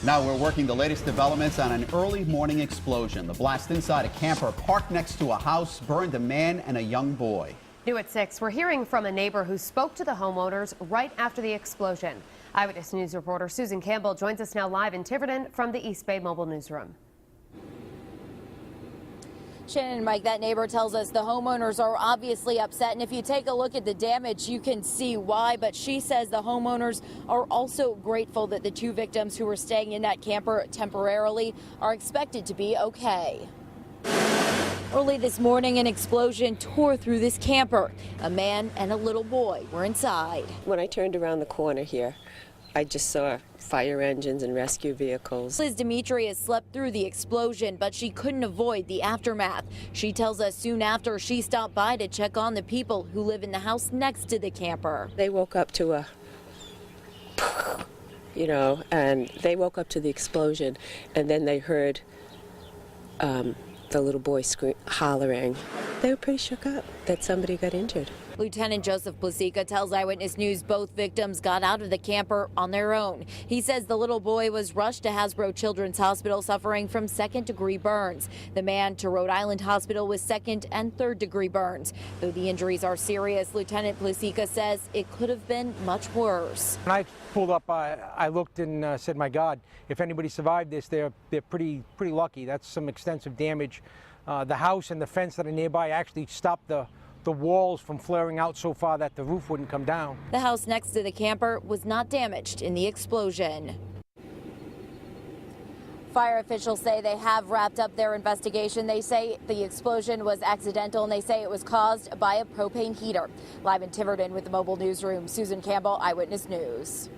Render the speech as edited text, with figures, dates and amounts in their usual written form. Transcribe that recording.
Now we're working the latest developments on an early morning explosion. The blast inside a camper parked next to a house burned a man and a young boy. New at 6, we're hearing from a neighbor who spoke to the homeowners right after the explosion. Eyewitness News reporter Susan Campbell joins us now live in Tiverton from the East Bay Mobile Newsroom. Shannon and Mike, that neighbor tells us the homeowners are obviously upset, and if you take a look at the damage, you can see why. But she says the homeowners are also grateful that the two victims who were staying in that camper temporarily are expected to be okay. Early this morning, an explosion tore through this camper. A man and a little boy were inside. When I turned around the corner here, I just saw fire engines and rescue vehicles. Liz Demetrius slept through the explosion, but she couldn't avoid the aftermath. She tells us soon after she stopped by to check on the people who live in the house next to the camper. They woke up to a, and they woke up to the explosion, and then they heard the little boy hollering. They were pretty shook up that somebody got injured. Lieutenant Joseph Plasica tells Eyewitness News both victims got out of the camper on their own. He says the little boy was rushed to Hasbro Children's Hospital suffering from second-degree burns. The man to Rhode Island Hospital with second- and third-degree burns. Though the injuries are serious, Lieutenant Plasica says it could have been much worse. When I pulled up, I looked and said, my God, if anybody survived this, they're pretty lucky. That's some extensive damage. The house and the fence that are nearby actually stopped the walls from flaring out so far that the roof wouldn't come down. The house next to the camper was not damaged in the explosion. Fire officials say they have wrapped up their investigation. They say the explosion was accidental, and they say it was caused by a propane heater. Live in Tiverton with the Mobile Newsroom, Susan Campbell, Eyewitness News.